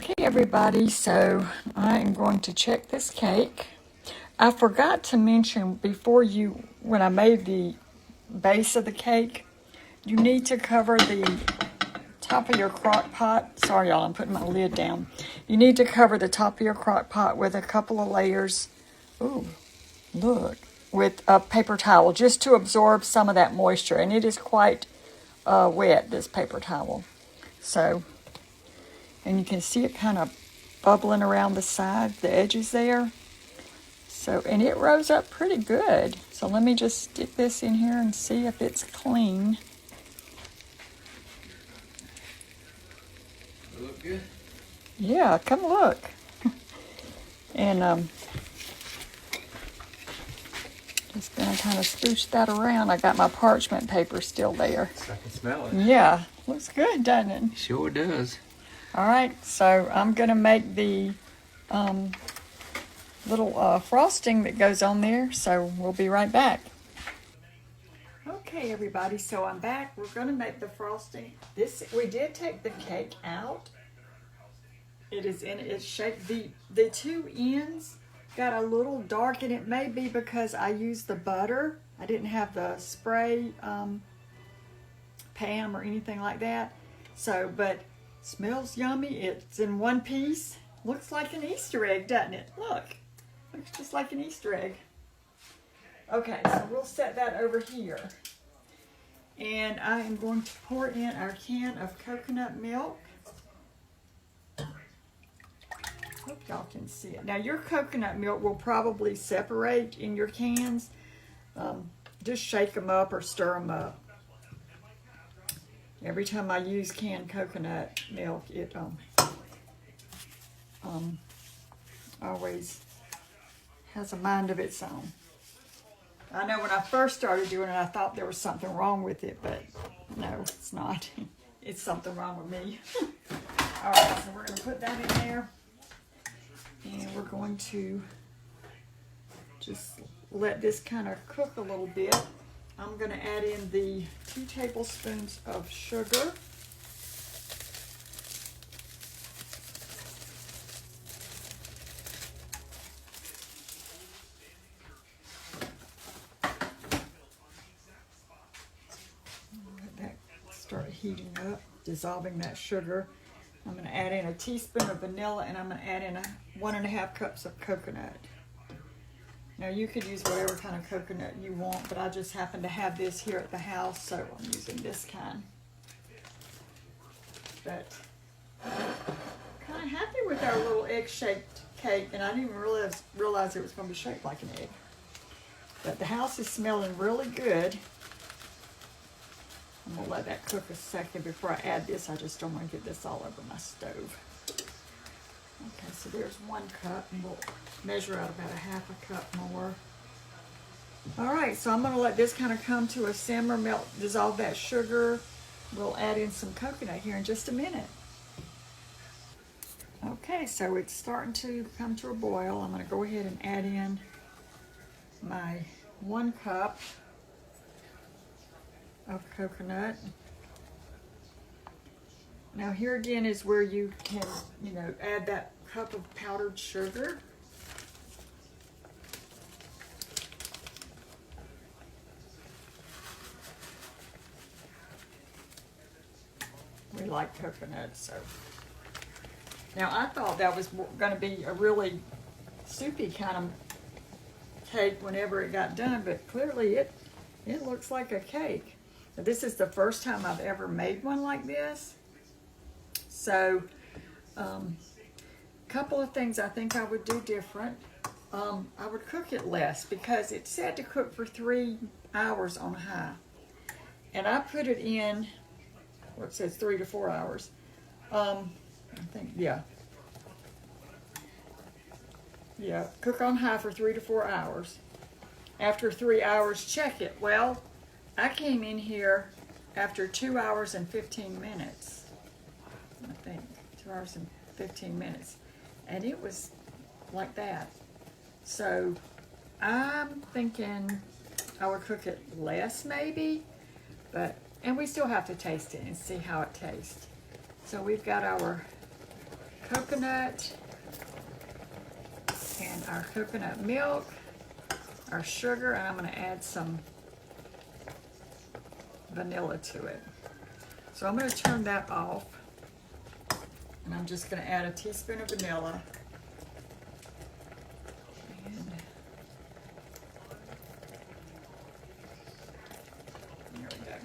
Okay, everybody, so I am going to check this cake. I forgot to mention when I made the base of the cake, you need to cover the top of your crock pot. Sorry, y'all, I'm putting my lid down. You need to cover the top of your crock pot with a couple of layers. Ooh, look, with a paper towel just to absorb some of that moisture. And it is quite wet, this paper towel. So, and you can see it kind of bubbling around the side, the edges there. So, and it rose up pretty good. So let me just stick this in here and see if it's clean. Look good? Yeah, come look. And just gonna kind of scooch that around. I got my parchment paper still there. I can smell it. Yeah, looks good, doesn't it? Sure does. All right, so I'm gonna make the little frosting that goes on there. So we'll be right back. Okay, everybody, so I'm back. We're gonna make the frosting. We did take the cake out. It is in its shape. The two ends got a little dark, and it may be because I used the butter. I didn't have the spray Pam or anything like that. So, but smells yummy. It's in one piece. Looks like an Easter egg, doesn't it? Look, looks just like an Easter egg. Okay, so we'll set that over here. And I am going to pour in our can of coconut milk. Hope y'all can see it. Now your coconut milk will probably separate in your cans. Just shake them up or stir them up. Every time I use canned coconut milk, it always has a mind of its own. I know when I first started doing it, I thought there was something wrong with it, but no, it's not. It's something wrong with me. All right, so we're going to put that in there. And we're going to just let this kind of cook a little bit. I'm going to add in the 2 tablespoons of sugar. Let that start heating up, dissolving that sugar. I'm going to add in a teaspoon of vanilla, and I'm going to add in 1.5 cups of coconut. Now you could use whatever kind of coconut you want, but I just happen to have this here at the house, so I'm using this kind. But kind of happy with our little egg-shaped cake, and I didn't even realize it was going to be shaped like an egg. But the house is smelling really good. I'm going to let that cook a second before I add this. I just don't want to get this all over my stove. Okay, so there's 1 cup, and we'll measure out about 1/2 cup more. All right, so I'm going to let this kind of come to a simmer, dissolve that sugar. We'll add in some coconut here in just a minute. Okay, so it's starting to come to a boil. I'm going to go ahead and add in my 1 cup of coconut. Now here again is where you can, add that cup of powdered sugar. We like coconut, so. Now I thought that was going to be a really soupy kind of cake whenever it got done, but clearly it looks like a cake. Now, this is the first time I've ever made one like this. So, couple of things I think I would do different. I would cook it less because it said to cook for 3 hours on high. And I put it in, it says 3 to 4 hours. I think, yeah. Yeah, cook on high for 3 to 4 hours. After 3 hours, check it. Well, I came in here after 2 hours and 15 minutes. I think 2 hours and 15 minutes. And it was like that. So I'm thinking I would cook it less maybe, and we still have to taste it and see how it tastes. So we've got our coconut and our coconut milk, our sugar, and I'm going to add some vanilla to it. So I'm going to turn that off, and I'm just going to add a teaspoon of vanilla. And there we go.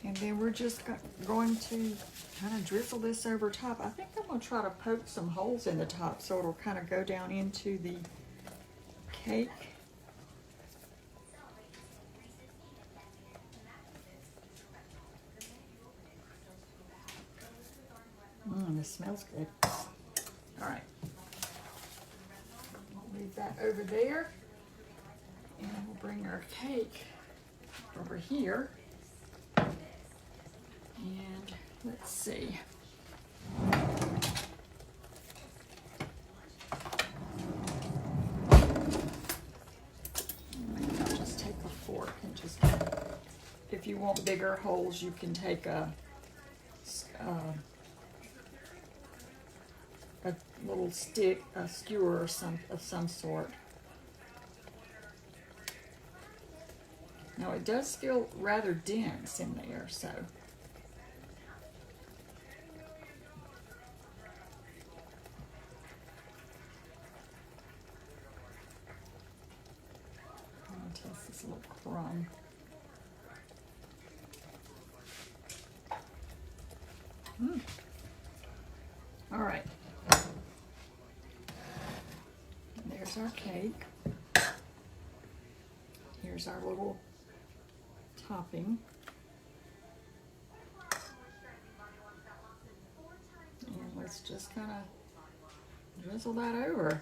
And then we're just going to kind of drizzle this over top. I think I'm going to try to poke some holes in the top so it'll kind of go down into the cake. This smells good. All right. We'll leave that over there. And we'll bring our cake over here. And let's see. Maybe I'll just take a fork and just, if you want bigger holes, you can take a little stick, a skewer of some sort. Now it does feel rather dense in there, so. I'll taste this little crumb. All right. There's our cake. Here's our little topping. And let's just kind of drizzle that over.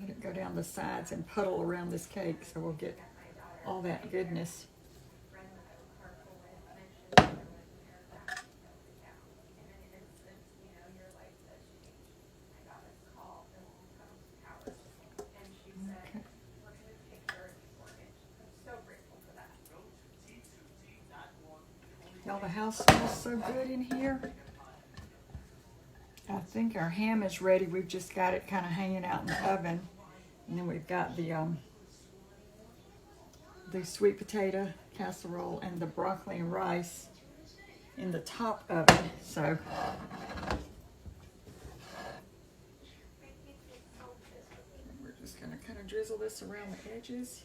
Let it go down the sides and puddle around this cake so we'll get all that goodness. Okay. Y'all, the house smells so good in here. I think our ham is ready. We've just got it kind of hanging out in the oven. And then we've got the sweet potato casserole and the broccoli and rice in the top oven. So we're just going to kind of drizzle this around the edges.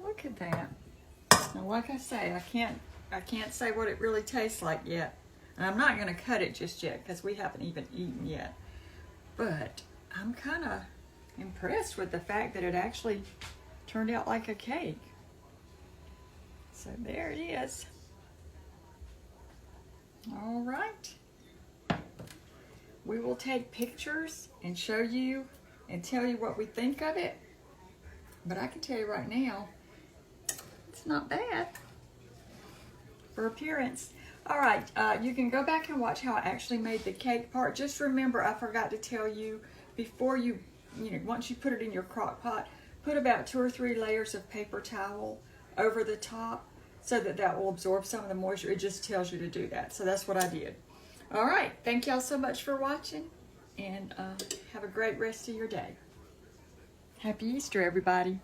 Look at that. Now, like I say, I can't say what it really tastes like yet. And I'm not going to cut it just yet because we haven't even eaten yet. But I'm kind of impressed with the fact that it actually turned out like a cake. So there it is. All right. We will take pictures and show you and tell you what we think of it. But I can tell you right now, it's not bad for appearance. All right, you can go back and watch how I actually made the cake part. Just remember, I forgot to tell you, before you once you put it in your crock pot, put about 2 or 3 layers of paper towel over the top so that that will absorb some of the moisture. It just tells you to do that. So that's what I did. All right, thank y'all so much for watching, and have a great rest of your day. Happy Easter, everybody.